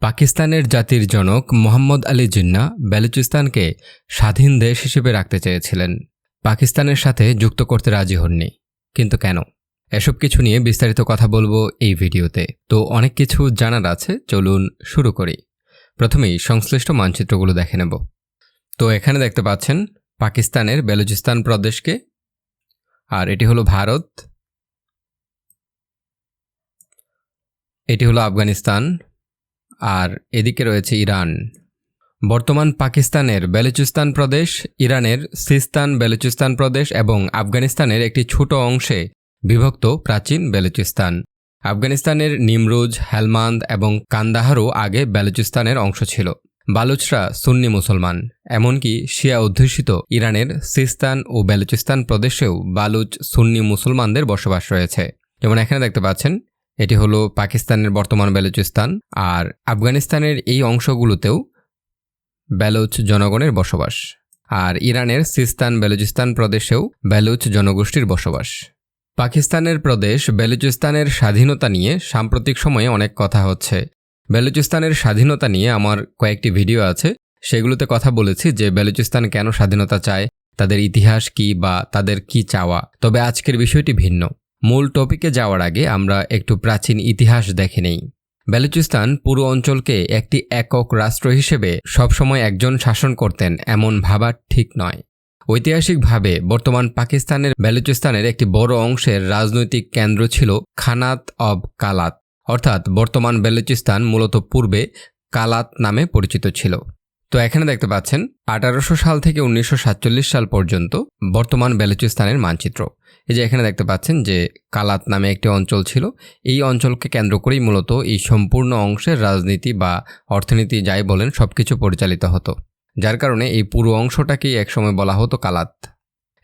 পাকিস্তানের জাতির জনক মোহাম্মদ আলী জিন্নাহ বেলুচিস্তানকে স্বাধীন দেশ হিসেবে রাখতে চেয়েছিলেন। পাকিস্তানের সাথে যুক্ত করতে রাজি হননি। কিন্তু কেন? এসব কিছু নিয়ে বিস্তারিত কথা বলবো এই ভিডিওতে। তো অনেক কিছু জানার আছে, চলুন শুরু করি। প্রথমেই সংশ্লিষ্ট মানচিত্রগুলো দেখে নেব। তো এখানে দেখতে পাচ্ছেন পাকিস্তানের বেলুচিস্তান প্রদেশকে, আর এটি হলো ভারত, এটি হলো আফগানিস্তান, আর এদিকে রয়েছে ইরান। বর্তমান পাকিস্তানের বেলুচিস্তান প্রদেশ, ইরানের সিস্তান বেলুচিস্তান প্রদেশ এবং আফগানিস্তানের একটি ছোট অংশে বিভক্ত প্রাচীন বেলুচিস্তান। আফগানিস্তানের নিমরুজ, হেলমান্দ এবং কান্দাহারও আগে বেলুচিস্তানের অংশ ছিল। বালুচরা সুন্নি মুসলমান, এমনকি শিয়া অধ্যুষিত ইরানের সিস্তান ও বেলুচিস্তান প্রদেশেও বালুচ সুন্নি মুসলমানদের বসবাস রয়েছে। যেমন এখানে দেখতে পাচ্ছেন, এটি হলো পাকিস্তানের বর্তমান বেলুচিস্তান, আর আফগানিস্তানের এই অংশগুলোতেও বেলুচ জনগণের বসবাস, আর ইরানের সিস্তান বেলুচিস্তান প্রদেশেও বেলুচ জনগোষ্ঠীর বসবাস। পাকিস্তানের প্রদেশ বেলুচিস্তানের স্বাধীনতা নিয়ে সাম্প্রতিক সময়ে অনেক কথা হচ্ছে। বেলুচিস্তানের স্বাধীনতা নিয়ে আমার কয়েকটি ভিডিও আছে, সেগুলোতে কথা বলেছি যে বেলুচিস্তান কেন স্বাধীনতা চায়, তাদের ইতিহাস কি বা তাদের কি চাওয়া। তবে আজকের বিষয়টি ভিন্ন। মূল টপিকে যাওয়ার আগে আমরা একটু প্রাচীন ইতিহাস দেখে নেই। বেলুচিস্তান পুরো অঞ্চলকে একটি একক রাষ্ট্র হিসেবে সবসময় একজন শাসন করতেন এমন ভাবা ঠিক নয়। ঐতিহাসিকভাবে বর্তমান পাকিস্তানের বেলুচিস্তানের একটি বড় অংশের রাজনৈতিক কেন্দ্র ছিল খানাত অব কালাত, অর্থাৎ বর্তমান বেলুচিস্তান মূলত পূর্বে কালাত নামে পরিচিত ছিল। তো এখানে দেখতে পাচ্ছেন 1800 সাল থেকে 1947 সাল পর্যন্ত বর্তমান বেলুচিস্তানের মানচিত্র। এই যে এখানে দেখতে পাচ্ছেন যে কালাত নামে একটি অঞ্চল ছিল। এই অঞ্চলকে কেন্দ্র করেই মূলত এই সম্পূর্ণ অংশের রাজনীতি বা অর্থনীতি যাই বলেন সবকিছু পরিচালিত হতো, যার কারণে এই পুরো অংশটাকেই একসময় বলা হতো কালাত।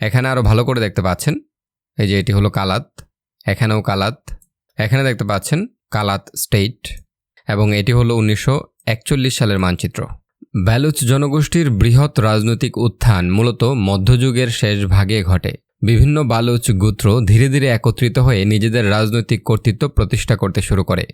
এখানে আরও ভালো করে দেখতে পাচ্ছেন, এই যে এটি হলো কালাত, এখানেও কালাত, এখানে দেখতে পাচ্ছেন কালাত স্টেট, এবং এটি হলো 1941 সালের মানচিত্র। বেলুচ জনগোষ্ঠীর বৃহৎ রাজনৈতিক উত্থান মূলত মধ্যযুগের শেষ ভাগে ঘটে। বিভিন্ন বালুচ গোত্র ধীরে ধীরে একত্রিত হয়ে নিজেদের রাজনৈতিক কর্তৃত্ব প্রতিষ্ঠা করতে শুরু করে।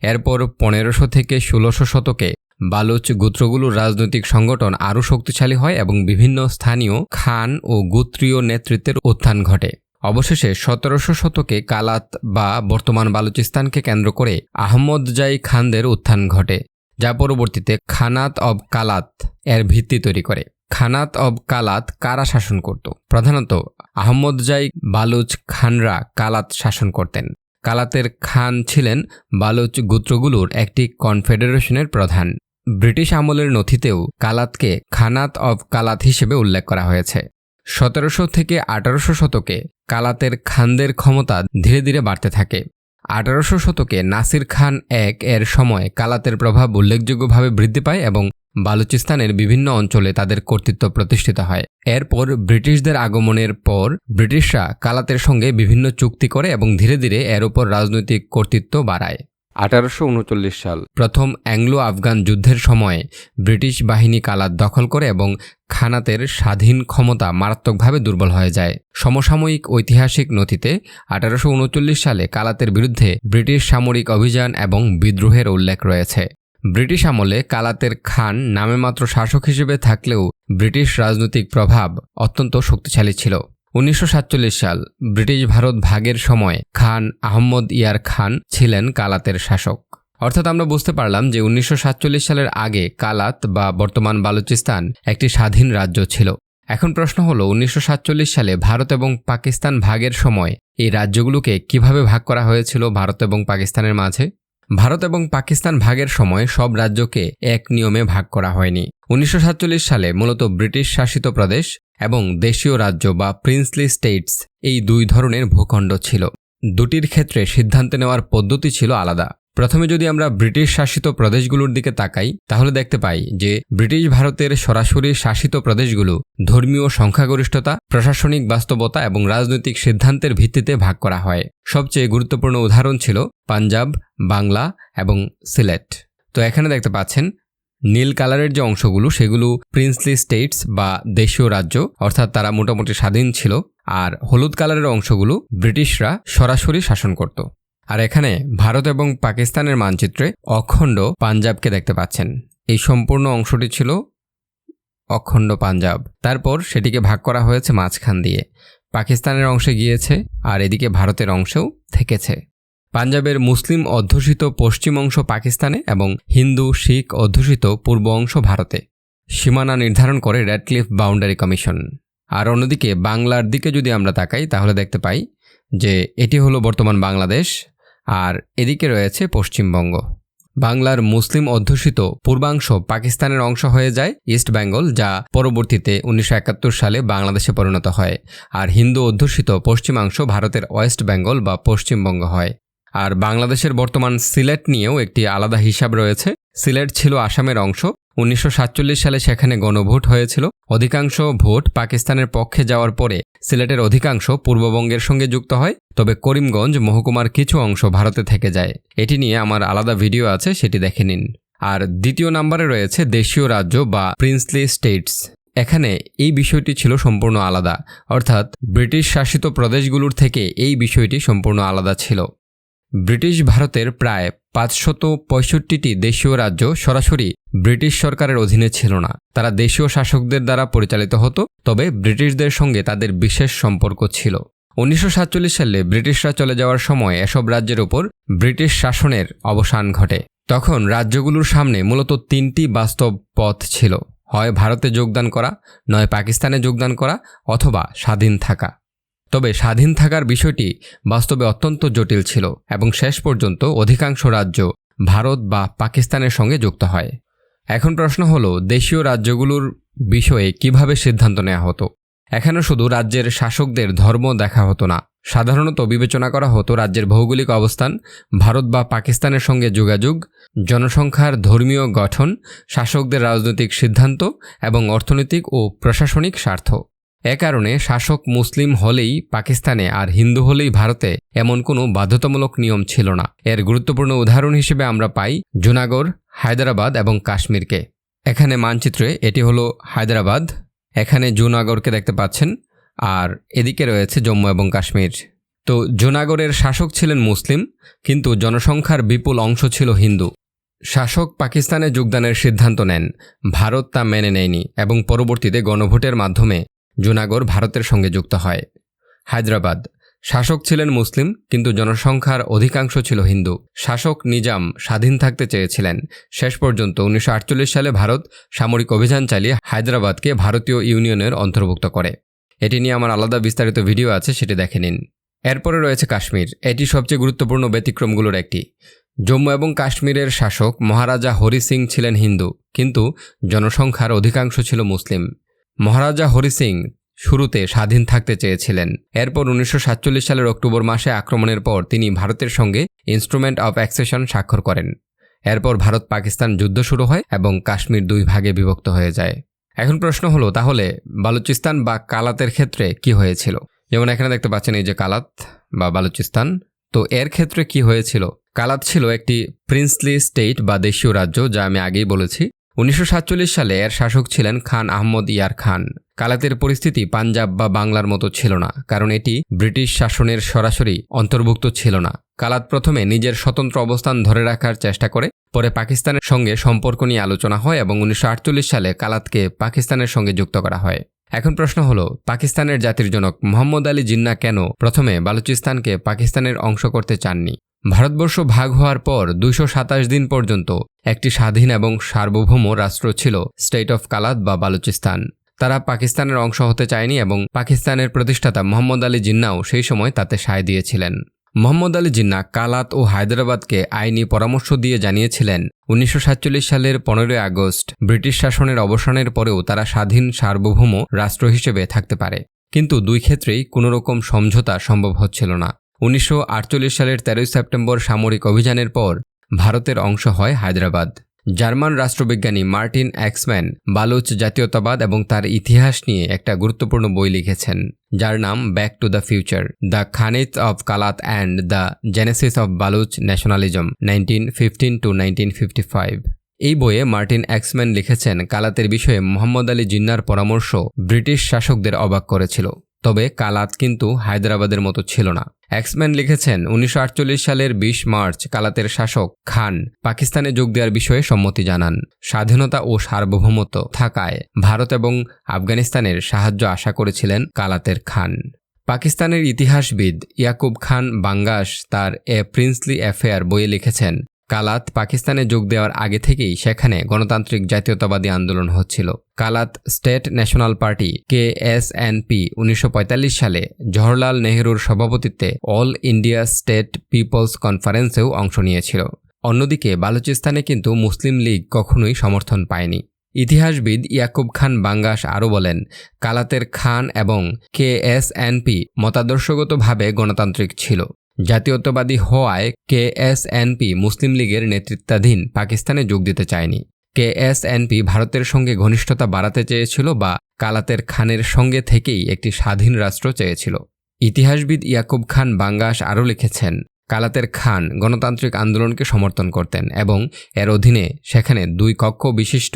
এরপর 1500 থেকে 1600 শতকে বালুচ গোত্রগুলোর রাজনৈতিক সংগঠন আরও শক্তিশালী হয় এবং বিভিন্ন স্থানীয় খান ও গোত্রীয় নেতৃত্বের উত্থান ঘটে। অবশেষে 1700 শতকে কালাত বা বর্তমান বালুচিস্তানকে কেন্দ্র করে আহমদজাই খানদের উত্থান ঘটে, যা পরবর্তীতে খানাত অব কালাত এর ভিত্তি তৈরি করে। খানাত অব কালাত কারা শাসন করত? প্রধানত আহমদজাই বালুচ খানরা কালাত শাসন করতেন। কালাতের খান ছিলেন বালুচ গোত্রগুলোর একটি কনফেডারেশনের প্রধান। ব্রিটিশ আমলের নথিতেও কালাতকে খানাত অব কালাত হিসেবে উল্লেখ করা হয়েছে। 1700 থেকে 1800 শতকে কালাতের খানদের ক্ষমতা ধীরে ধীরে বাড়তে থাকে। 1800 শতকে নাসির খান এর সময় কালাতের প্রভাব উল্লেখযোগ্যভাবে বৃদ্ধি পায় এবং বালুচিস্তানের বিভিন্ন অঞ্চলে তাদের কর্তৃত্ব প্রতিষ্ঠিত হয়। এরপর ব্রিটিশদের আগমনের পর ব্রিটিশরা কালাতের সঙ্গে বিভিন্ন চুক্তি করে এবং ধীরে ধীরে এর উপর রাজনৈতিক কর্তৃত্ব বাড়ায়। 1839 সাল প্রথম অ্যাংলো আফগান যুদ্ধের সময় ব্রিটিশ বাহিনী কালাত দখল করে এবং খানাতের স্বাধীন ক্ষমতা মারাত্মকভাবে দুর্বল হয়ে যায়। সমসাময়িক ঐতিহাসিক নথিতে 1839 সালে কালাতের বিরুদ্ধে ব্রিটিশ সামরিক অভিযান এবং বিদ্রোহের উল্লেখ রয়েছে। ব্রিটিশ আমলে কালাতের খান নামেমাত্র শাসক হিসেবে থাকলেও ব্রিটিশ রাজনৈতিক প্রভাব অত্যন্ত শক্তিশালী ছিল। 1947 সাল ব্রিটিশ ভারত ভাগের সময় খান আহমদ ইয়ার খান ছিলেন কালাতের শাসক। অর্থাৎ আমরা বুঝতে পারলাম যে 1947 সালের আগে কালাত বা বর্তমান বালুচিস্তান একটি স্বাধীন রাজ্য ছিল। এখন প্রশ্ন হলো 1947 সালে ভারত এবং পাকিস্তান ভাগের সময় এই রাজ্যগুলোকে কিভাবে ভাগ করা হয়েছিল ভারত এবং পাকিস্তানের মাঝে? ভারত এবং পাকিস্তান ভাগের সময় সব রাজ্যকে এক নিয়মে ভাগ করা হয়নি। 1947 সালে মূলত ব্রিটিশ শাসিত প্রদেশ এবং দেশীয় রাজ্য বা প্রিন্সলি স্টেটস এই দুই ধরনের ভূখণ্ড ছিল। দুটির ক্ষেত্রে সিদ্ধান্ত নেওয়ার পদ্ধতি ছিল আলাদা। প্রথমে যদি আমরা ব্রিটিশ শাসিত প্রদেশগুলোর দিকে তাকাই, তাহলে দেখতে পাই যে ব্রিটিশ ভারতের সরাসরি শাসিত প্রদেশগুলো ধর্মীয় সংখ্যাগরিষ্ঠতা, প্রশাসনিক বাস্তবতা এবং রাজনৈতিক সিদ্ধান্তের ভিত্তিতে ভাগ করা হয়। সবচেয়ে গুরুত্বপূর্ণ উদাহরণ ছিল পাঞ্জাব, বাংলা এবং সিলেট। তো এখানে দেখতে পাচ্ছেন নীল কালারের যে অংশগুলো সেগুলো প্রিন্সলি স্টেটস বা দেশীয় রাজ্য, অর্থাৎ তারা মোটামুটি স্বাধীন ছিল, আর হলুদ কালারের অংশগুলো ব্রিটিশরা সরাসরি শাসন করত। আর এখানে ভারত এবং পাকিস্তানের মানচিত্রে অখণ্ড পাঞ্জাবকে দেখতে পাচ্ছেন। এই সম্পূর্ণ অংশটি ছিল অখণ্ড পাঞ্জাব। তারপর সেটিকে ভাগ করা হয়েছে মাঝখান দিয়ে, পাকিস্তানের অংশে গিয়েছে আর এদিকে ভারতের অংশেও থেকেছে। পাঞ্জাবের মুসলিম অধ্যুষিত পশ্চিম অংশ পাকিস্তানে এবং হিন্দু শিখ অধ্যুষিত পূর্ব অংশ ভারতে। সীমানা নির্ধারণ করে র্যাডক্লিফ বাউন্ডারি কমিশন। আর অন্যদিকে বাংলার দিকে যদি আমরা তাকাই তাহলে দেখতে পাই যে এটি হলো বর্তমান বাংলাদেশ আর এদিকে রয়েছে পশ্চিমবঙ্গ। বাংলার মুসলিম অধ্যুষিত পূর্বাংশ পাকিস্তানের অংশ হয়ে যায় ইস্ট বেঙ্গল, যা পরবর্তীতে 1971 সালে বাংলাদেশে পরিণত হয়। আর হিন্দু অধ্যুষিত পশ্চিমাংশ ভারতের ওয়েস্ট বেঙ্গল বা পশ্চিমবঙ্গ হয়। আর বাংলাদেশের বর্তমান সিলেট নিয়েও একটি আলাদা হিসাব রয়েছে। সিলেট ছিল আসামের অংশ। 1947 সালে সেখানে গণভোট হয়েছিল। অধিকাংশ ভোট পাকিস্তানের পক্ষে যাওয়ার পরে সিলেটের অধিকাংশ পূর্ববঙ্গের সঙ্গে যুক্ত হয়, তবে করিমগঞ্জ মহকুমার কিছু অংশ ভারতে থেকে যায়। এটি নিয়ে আমার আলাদা ভিডিও আছে, সেটি দেখে নিন। আর দ্বিতীয় নম্বরে রয়েছে দেশীয় রাজ্য বা প্রিন্সলি স্টেটস। এখানে এই বিষয়টি ছিল সম্পূর্ণ আলাদা, অর্থাৎ ব্রিটিশ শাসিত প্রদেশগুলোর থেকে এই বিষয়টি সম্পূর্ণ আলাদা ছিল। ব্রিটিশ ভারতের প্রায় 565টি দেশীয় রাজ্য সরাসরি ব্রিটিশ সরকারের অধীনে ছিল না। তারা দেশীয় শাসকদের দ্বারা পরিচালিত হতো, তবে ব্রিটিশদের সঙ্গে তাদের বিশেষ সম্পর্ক ছিল। 1947 সালে ব্রিটিশরা চলে যাওয়ার সময় এসব রাজ্যের উপর ব্রিটিশ শাসনের অবসান ঘটে। তখন রাজ্যগুলোর সামনে মূলত 3টি বাস্তব পথ ছিল, হয় ভারতে যোগদান করা, নয় পাকিস্তানে যোগদান করা, অথবা স্বাধীন থাকা। তবে স্বাধীন থাকার বিষয়টি বাস্তবে অত্যন্ত জটিল ছিল এবং শেষ পর্যন্ত অধিকাংশ রাজ্য ভারত বা পাকিস্তানের সঙ্গে যুক্ত হয়। এখন প্রশ্ন হলো, দেশীয় রাজ্যগুলোর বিষয়ে কিভাবে সিদ্ধান্ত নেওয়া হতো? এখানে শুধু রাজ্যের শাসকদের ধর্ম দেখা হতো না। সাধারণত বিবেচনা করা হতো রাজ্যের ভৌগোলিক অবস্থান, ভারত বা পাকিস্তানের সঙ্গে যোগাযোগ, জনসংখ্যার ধর্মীয় গঠন, শাসকদের রাজনৈতিক সিদ্ধান্ত এবং অর্থনৈতিক ও প্রশাসনিক স্বার্থ। এ কারণে শাসক মুসলিম হলেই পাকিস্তানে আর হিন্দু হলেই ভারতে এমন কোনো বাধ্যতামূলক নিয়ম ছিল না। এর গুরুত্বপূর্ণ উদাহরণ হিসেবে আমরা পাই জুনাগড়, হায়দ্রাবাদ এবং কাশ্মীরকে। এখানে মানচিত্রে এটি হলো হায়দ্রাবাদ, এখানে জুনাগড়কে দেখতে পাচ্ছেন, আর এদিকে রয়েছে জম্মু এবং কাশ্মীর। তো জুনাগড়ের শাসক ছিলেন মুসলিম, কিন্তু জনসংখ্যার বিপুল অংশ ছিল হিন্দু। শাসক পাকিস্তানে যোগদানের সিদ্ধান্ত নেন, ভারত তা মেনে নেয়নি এবং পরবর্তীতে গণভোটের মাধ্যমে জুনাগড় ভারতের সঙ্গে যুক্ত হয়। হায়দ্রাবাদ, শাসক ছিলেন মুসলিম, কিন্তু জনসংখ্যার অধিকাংশ ছিল হিন্দু। শাসক নিজাম স্বাধীন থাকতে চেয়েছিলেন। শেষ পর্যন্ত 1948 সালে ভারত সামরিক অভিযান চালিয়ে হায়দ্রাবাদকে ভারতীয় ইউনিয়নের অন্তর্ভুক্ত করে। এটি নিয়ে আমার আলাদা বিস্তারিত ভিডিও আছে, সেটি দেখে নিন। এরপরে রয়েছে কাশ্মীর। এটি সবচেয়ে গুরুত্বপূর্ণ ব্যতিক্রমগুলোর একটি। জম্মু এবং কাশ্মীরের শাসক মহারাজা হরি সিং ছিলেন হিন্দু, কিন্তু জনসংখ্যার অধিকাংশ ছিল মুসলিম। মহারাজা হরি সিং শুরুতে স্বাধীন থাকতে চেয়েছিলেন। এরপর 1947 সালের অক্টোবর মাসে আক্রমণের পর তিনি ভারতের সঙ্গে ইনস্ট্রুমেন্ট অফ অ্যাক্সেশন স্বাক্ষর করেন। এরপর ভারত পাকিস্তান যুদ্ধ শুরু হয় এবং কাশ্মীর 2 ভাগে বিভক্ত হয়ে যায়। এখন প্রশ্ন হলো, তাহলে বালুচিস্তান বা কালাতের ক্ষেত্রে কি হয়েছিল? যেমন এখানে দেখতে পাচ্ছেন এই যে কালাত বা বালুচিস্তান। তো এর ক্ষেত্রে কি হয়েছিল? কালাত ছিল একটি প্রিন্সলি স্টেট বা দেশীয় রাজ্য, যা আমি আগেই বলেছি। 1947 সালে এর শাসক ছিলেন খান আহমদ ইয়ার খান। কালাতের পরিস্থিতি পাঞ্জাব বা বাংলার মতো ছিল না, কারণ এটি ব্রিটিশ শাসনের সরাসরি অন্তর্ভুক্ত ছিল না। কালাত প্রথমে নিজের স্বতন্ত্র অবস্থান ধরে রাখার চেষ্টা করে, পরে পাকিস্তানের সঙ্গে সম্পর্ক নিয়ে আলোচনা হয় এবং 1948 সালে কালাতকে পাকিস্তানের সঙ্গে যুক্ত করা হয়। এখন প্রশ্ন হলো, পাকিস্তানের জাতির জনক মোহাম্মদ আলী জিন্নাহ কেন প্রথমে বালুচিস্তানকে পাকিস্তানের অংশ করতে চাননি? ভারতবর্ষ ভাগ হওয়ার পর 227 দিন পর্যন্ত একটি স্বাধীন এবং সার্বভৌম রাষ্ট্র ছিল স্টেট অফ কালাত বা বালুচিস্তান। তারা পাকিস্তানের অংশ হতে চায়নি এবং পাকিস্তানের প্রতিষ্ঠাতা মোহাম্মদ আলী জিন্নাহও সেই সময় তাতে সায় দিয়েছিলেন। মোহাম্মদ আলী জিন্নাহ কালাত ও হায়দ্রাবাদকে আইনি পরামর্শ দিয়ে জানিয়েছিলেন 1947 সালের 15 আগস্ট ব্রিটিশ শাসনের অবসানের পরেও তারা স্বাধীন সার্বভৌম রাষ্ট্র হিসেবে থাকতে পারে, কিন্তু 2 ক্ষেত্রেই কোনোরকম সমঝোতা সম্ভব হচ্ছিল না। 1948 সালের 13 সেপ্টেম্বর সামরিক অভিযানের পর ভারতের অংশ হয় হায়দ্রাবাদ। জার্মান রাষ্ট্রবিজ্ঞানী মার্টিন এক্সম্যান বালুচ জাতীয়তাবাদ এবং তার ইতিহাস নিয়ে একটা গুরুত্বপূর্ণ বই লিখেছেন, যার নাম back to the future, the khanate of Kalat and the genesis of Baloch nationalism 1915 to 1955। এই বইয়ে মার্টিন এক্সম্যান লিখেছেন, কালাতের বিষয়ে মোহাম্মদ আলী জিন্নাহর পরামর্শ ব্রিটিশ শাসকদের অবাক করেছিল। তবে কালাত কিন্তু হায়দ্রাবাদের মতো ছিল না। এক্সম্যান লিখেছেন 1948 সালের 20 মার্চ কালাতের শাসক খান পাকিস্তানে যোগ দেওয়ার বিষয়ে সম্মতি জানান। স্বাধীনতা ও সার্বভৌমত্ব থাকায় ভারত এবং আফগানিস্তানের সাহায্য আশা করেছিলেন কালাতের খান। পাকিস্তানের ইতিহাসবিদ ইয়াকুব খান বাঙ্গাস তার এ প্রিন্সলি অ্যাফেয়ার বইয়ে লিখেছেন, কালাত পাকিস্তানে যোগ দেওয়ার আগে থেকেই সেখানে গণতান্ত্রিক জাতীয়তাবাদী আন্দোলন হচ্ছিল। Kalat state national party KSNP 1945 সালে জওহরলাল নেহরুর সভাপতিত্বে অল ইন্ডিয়া স্টেট পিপলস কনফারেন্সেও অংশ নিয়েছিল। অন্যদিকে বালুচিস্তানে কিন্তু মুসলিম লীগ কখনোই সমর্থন পায়নি। ইতিহাসবিদ ইয়াকুব খান বাঙ্গাস আরও বলেন, কালাতের খান এবং KSNP মতাদর্শগতভাবে গণতান্ত্রিক ছিল। জাতীয়তাবাদী হওয়ায় KSNP মুসলিম লীগের নেতৃত্বাধীন পাকিস্তানে যোগ দিতে চায়নি। KSNP ভারতের সঙ্গে ঘনিষ্ঠতা বাড়াতে চেয়েছিল বা কালাতের খানের সঙ্গে থেকেই একটি স্বাধীন রাষ্ট্র চেয়েছিল। ইতিহাসবিদ ইয়াকুব খান বাঙ্গাস আরও লিখেছেন, কালাতের খান গণতান্ত্রিক আন্দোলনকে সমর্থন করতেন এবং এর অধীনে সেখানে 2 কক্ষ বিশিষ্ট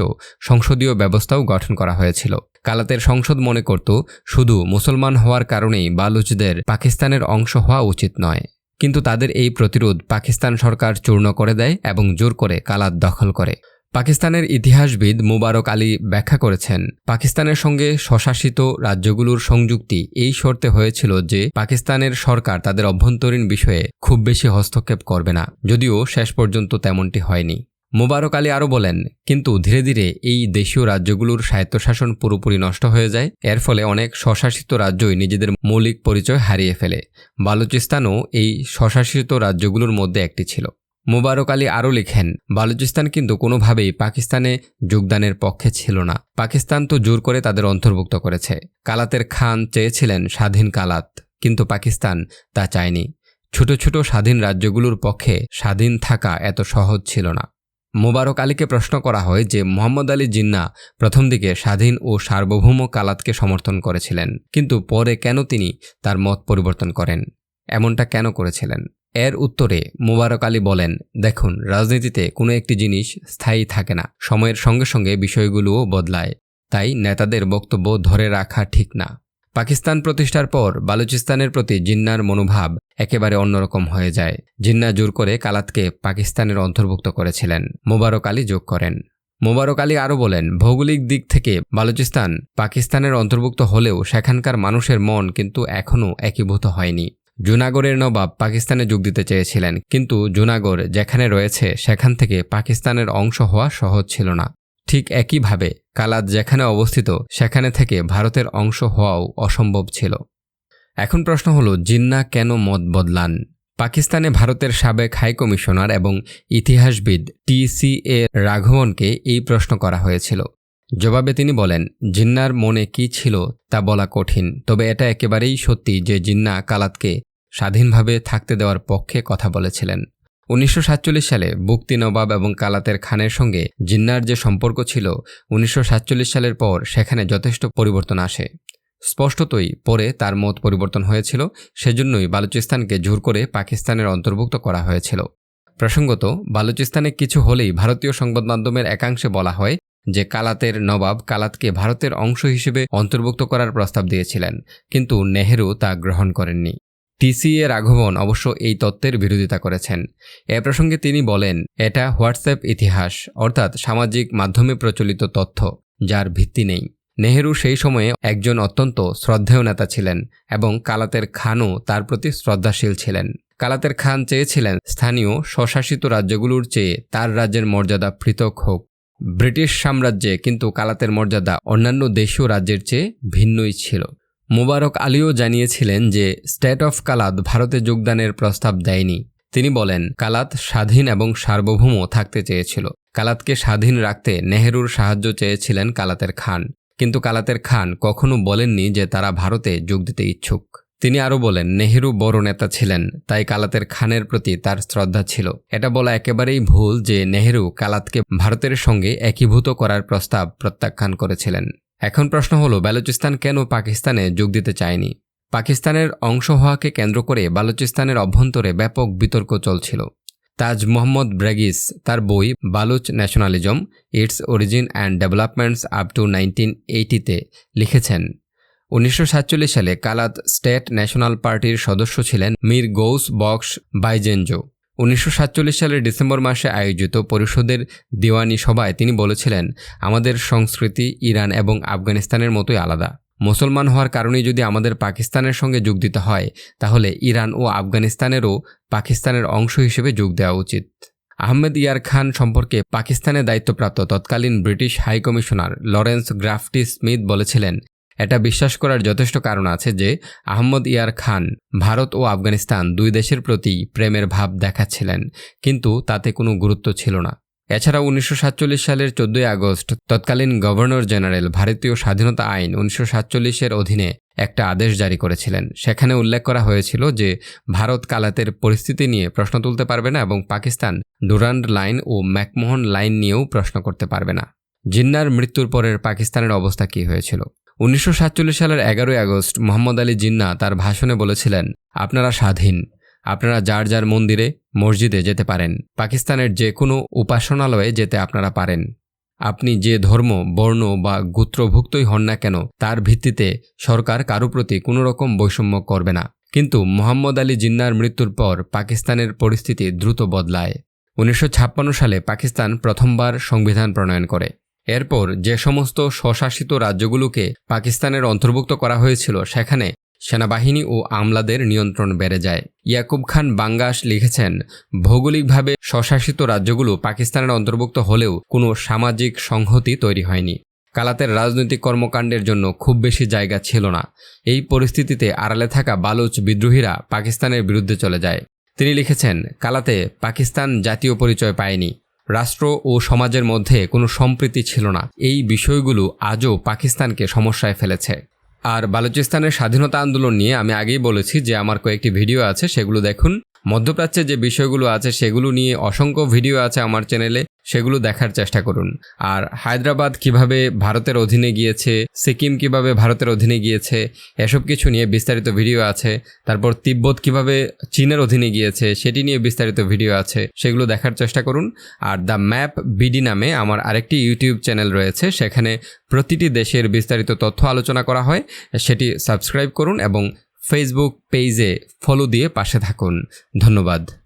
সংসদীয় ব্যবস্থাও গঠন করা হয়েছিল। কালাতের সংসদ মনে করত শুধু মুসলমান হওয়ার কারণেই বালুচদের পাকিস্তানের অংশ হওয়া উচিত নয়। কিন্তু তাদের এই প্রতিরোধ পাকিস্তান সরকার চূর্ণ করে দেয় এবং জোর করে কালাত দখল করে। পাকিস্তানের ইতিহাসবিদ মুবারক আলী ব্যাখ্যা করেছেন, পাকিস্তানের সঙ্গে স্বশাসিত রাজ্যগুলোর সংযুক্তি এই শর্তে হয়েছিল যে পাকিস্তানের সরকার তাদের অভ্যন্তরীণ বিষয়ে খুব বেশি হস্তক্ষেপ করবে না, যদিও শেষ পর্যন্ত তেমনটি হয়নি। মুবারক আলী আরও বলেন, কিন্তু ধীরে ধীরে এই দেশীয় রাজ্যগুলোর স্বায়ত্তশাসন পুরোপুরি নষ্ট হয়ে যায়। এর ফলে অনেক স্বশাসিত রাজ্যই নিজেদের মৌলিক পরিচয় হারিয়ে ফেলে। বালুচিস্তানও এই স্বশাসিত রাজ্যগুলোর মধ্যে একটি ছিল। মুবারক আলী আরও লিখেন, বালুচিস্তান কিন্তু কোনোভাবেই পাকিস্তানে যোগদানের পক্ষে ছিল না। পাকিস্তান তো জোর করে তাদের অন্তর্ভুক্ত করেছে। কালাতের খান চেয়েছিলেন স্বাধীন কালাত, কিন্তু পাকিস্তান তা চায়নি। ছোট ছোট স্বাধীন রাজ্যগুলোর পক্ষে স্বাধীন থাকা এত সহজ ছিল না। মুবারক আলীকে প্রশ্ন করা হয় যে মোহাম্মদ আলী জিন্নাহ প্রথম দিকে স্বাধীন ও সার্বভৌম কালাতকে সমর্থন করেছিলেন, কিন্তু পরে কেন তিনি তার মত পরিবর্তন করেন, এমনটা কেন করেছিলেন? এর উত্তরে মুবারক আলী বলেন, দেখুন, রাজনীতিতে কোনো একটি জিনিস স্থায়ী থাকে না, সময়ের সঙ্গে সঙ্গে বিষয়গুলোও বদলায়, তাই নেতাদের বক্তব্য ধরে রাখা ঠিক না। পাকিস্তান প্রতিষ্ঠার পর বালুচিস্তানের প্রতি জিন্নাহর মনোভাব একেবারে অন্যরকম হয়ে যায়। জিন্নাহ জোর করে কালাতকে পাকিস্তানের অন্তর্ভুক্ত করেছিলেন, মুবারক আলী যোগ করেন। মুবারক আলী আরও বলেন, ভৌগোলিক দিক থেকে বালুচিস্তান পাকিস্তানের অন্তর্ভুক্ত হলেও সেখানকার মানুষের মন কিন্তু এখনও একীভূত হয়নি। জুনাগড়ের নবাব পাকিস্তানে যোগ দিতে চেয়েছিলেন, কিন্তু জুনাগড় যেখানে রয়েছে সেখান থেকে পাকিস্তানের অংশ হওয়া সহজ ছিল না। ঠিক একইভাবে কালাত যেখানে অবস্থিত সেখানে থেকে ভারতের অংশ হওয়াও অসম্ভব ছিল। এখন প্রশ্ন হলো, জিন্নাহ কেন মত বদলান? পাকিস্তানে ভারতের সাবেক হাই কমিশনার এবং ইতিহাসবিদ TCA রাঘবনকে এই প্রশ্ন করা হয়েছিল। জবাবে তিনি বলেন, জিন্নাহর মনে কি ছিল তা বলা কঠিন, তবে এটা একেবারেই সত্যি যে জিন্নাহ কালাতকে স্বাধীনভাবে থাকতে দেওয়ার পক্ষে কথা বলেছিলেন। 1947 সালে বুকতি নবাব এবং কালাতের খানের সঙ্গে জিন্নাহর যে সম্পর্ক ছিল, 1947 সালের পর সেখানে যথেষ্ট পরিবর্তন আসে। স্পষ্টতই পরে তার মত পরিবর্তন হয়েছিল, সেজন্যই বালুচিস্তানকে জোর করে পাকিস্তানের অন্তর্ভুক্ত করা হয়েছিল। প্রসঙ্গত, বালুচিস্তানে কিছু হলেই ভারতীয় সংবাদমাধ্যমের একাংশে বলা হয় যে কালাতের নবাব কালাতকে ভারতের অংশ হিসেবে অন্তর্ভুক্ত করার প্রস্তাব দিয়েছিলেন, কিন্তু নেহেরু তা গ্রহণ করেননি। TCA রাঘবন অবশ্য এই তত্ত্বের বিরোধিতা করেছেন। এ প্রসঙ্গে তিনি বলেন, এটা হোয়াটসঅ্যাপ ইতিহাস, অর্থাৎ সামাজিক মাধ্যমে প্রচলিত তথ্য, যার ভিত্তি নেই। নেহেরু সেই সময়ে একজন অত্যন্ত শ্রদ্ধেয় নেতা ছিলেন এবং কালাতের খানও তার প্রতি শ্রদ্ধাশীল ছিলেন। কালাতের খান চেয়েছিলেন স্থানীয় স্বশাসিত রাজ্যগুলোর চেয়ে তার রাজ্যের মর্যাদা পৃথক হোক। ব্রিটিশ সাম্রাজ্যে কিন্তু কালাতের মর্যাদা অন্যান্য দেশীয় রাজ্যের চেয়ে ভিন্নই ছিল। মুবারক আলীও জানিয়েছিলেন যে স্টেট অফ কালাত ভারতে যোগদানের প্রস্তাব দেয়নি। তিনি বলেন, কালাত স্বাধীন এবং সার্বভৌম থাকতে চেয়েছিল। কালাতকে স্বাধীন রাখতে নেহেরুর সাহায্য চেয়েছিলেন কালাতের খান, কিন্তু কালাতের খান কখনো বলেননি যে তারা ভারতে যোগ দিতে ইচ্ছুক। তিনি আরও বলেন, নেহেরু বড় নেতা ছিলেন, তাই কালাতের খানের প্রতি তার শ্রদ্ধা ছিল। এটা বলা একেবারেই ভুল যে নেহেরু কালাতকে ভারতের সঙ্গে একীভূত করার প্রস্তাব প্রত্যাখ্যান করেছিলেন। এখন প্রশ্ন হলো, বালুচিস্তান কেন পাকিস্তানে যোগ দিতে চায়নি? পাকিস্তানের অংশ হওয়াকে কেন্দ্র করে বালুচিস্তানের অভ্যন্তরে ব্যাপক বিতর্ক চলছিল। তাজ মোহাম্মদ ব্রেগিস তার বই Baloch nationalism, its origin and developments up to 1980-তে লিখেছেন, 1947 সালে কালাত স্টেট ন্যাশনাল পার্টির সদস্য ছিলেন মীর গৌস বক্স বাইজেনজো। 1947 সালের ডিসেম্বর মাসে আয়োজিত পরিষদের দিওয়ানি সভায় তিনি বলেছিলেন, আমাদের সংস্কৃতি ইরান এবং আফগানিস্তানের মতোই আলাদা। মুসলমান হওয়ার কারণেই যদি আমাদের পাকিস্তানের সঙ্গে যোগ দিতে হয়, তাহলে ইরান ও আফগানিস্তানেরও পাকিস্তানের অংশ হিসেবে যোগ দেওয়া উচিত। আহমেদ ইয়ার খান সম্পর্কে পাকিস্তানে দায়িত্বপ্রাপ্ত তৎকালীন ব্রিটিশ হাইকমিশনার লরেন্স গ্রাফটি স্মিথ বলেছিলেন, এটা বিশ্বাস করার যথেষ্ট কারণ আছে যে আহমদ ইয়ার খান ভারত ও আফগানিস্তান দুই দেশের প্রতি প্রেমের ভাব দেখাচ্ছিলেন, কিন্তু তাতে কোনো গুরুত্ব ছিল না। এছাড়া 1947 সালের 14 আগস্ট তৎকালীন গভর্নর জেনারেল ভারতীয় স্বাধীনতা আইন 1947-এর অধীনে একটা আদেশ জারি করেছিলেন। সেখানে উল্লেখ করা হয়েছিল যে ভারত কালাতের পরিস্থিতি নিয়ে প্রশ্ন তুলতে পারবে না এবং পাকিস্তান ডুরান্ড লাইন ও ম্যাকমোহন লাইন নিয়েও প্রশ্ন করতে পারবে না। জিন্নার মৃত্যুর পরের পাকিস্তানের অবস্থা কী হয়েছিল? 1947 সালের 11 আগস্ট মোহাম্মদ আলী জিন্না তার ভাষণে বলেছিলেন, আপনারা স্বাধীন, আপনারা যার যার মন্দিরে মসজিদে যেতে পারেন, পাকিস্তানের যে কোনো উপাসনালয়ে যেতে আপনারা পারেন। আপনি যে ধর্ম বর্ণ বা গোত্রভুক্তই হন না কেন, তার ভিত্তিতে সরকার কারো প্রতি কোনো রকম বৈষম্য করবে না। কিন্তু মোহাম্মদ আলী জিন্নার মৃত্যুর পর পাকিস্তানের পরিস্থিতি দ্রুত বদলায়। 1956 সালে পাকিস্তান প্রথমবার সংবিধান প্রণয়ন করে। এরপর যে সমস্ত স্বশাসিত রাজ্যগুলোকে পাকিস্তানের অন্তর্ভুক্ত করা হয়েছিল, সেখানে সেনাবাহিনী ও আমলাদের নিয়ন্ত্রণ বেড়ে যায়। ইয়াকুব খান বাঙ্গাস লিখেছেন, ভৌগোলিকভাবে স্বশাসিত রাজ্যগুলো পাকিস্তানের অন্তর্ভুক্ত হলেও কোনো সামাজিক সংহতি তৈরি হয়নি। কালাতের রাজনৈতিক কর্মকাণ্ডের জন্য খুব বেশি জায়গা ছিল না। এই পরিস্থিতিতে আড়ালে থাকা বালুচ বিদ্রোহীরা পাকিস্তানের বিরুদ্ধে চলে যায়। তিনি লিখেছেন, কালাতে পাকিস্তান জাতীয় পরিচয় পায়নি, রাষ্ট্র ও সমাজের মধ্যে কোনো সম্প্রীতি ছিল না। এই বিষয়গুলো আজও পাকিস্তানকে সমস্যায় ফেলেছে। আর বালুচিস্তানের স্বাধীনতা আন্দোলন নিয়ে আমি আগেই বলেছি যে আমার কয়েকটি ভিডিও আছে, সেগুলো দেখুন। মধ্যপ্রাচ্যে যে বিষয়গুলো আছে সেগুলো নিয়ে অসংখ্য ভিডিও আছে আমার চ্যানেলে, সেগুলো দেখার চেষ্টা করুন। আর হায়দ্রাবাদ কিভাবে ভারতের অধীনে গিয়েছে, সিকিম কিভাবে ভারতের অধীনে গিয়েছে, এসব কিছু নিয়ে বিস্তারিত ভিডিও আছে। তারপর তিব্বত কিভাবে চীনের অধীনে গিয়েছে সেটি নিয়ে বিস্তারিত ভিডিও আছে, সেগুলো দেখার চেষ্টা করুন। আর দ্য ম্যাপ বিডি নামে আমার আরেকটি ইউটিউব চ্যানেল রয়েছে, সেখানে প্রতিটি দেশের বিস্তারিত তথ্য আলোচনা করা হয়, সেটি সাবস্ক্রাইব করুন এবং ফেসবুক পেজে ফলো দিয়ে পাশে থাকুন। ধন্যবাদ।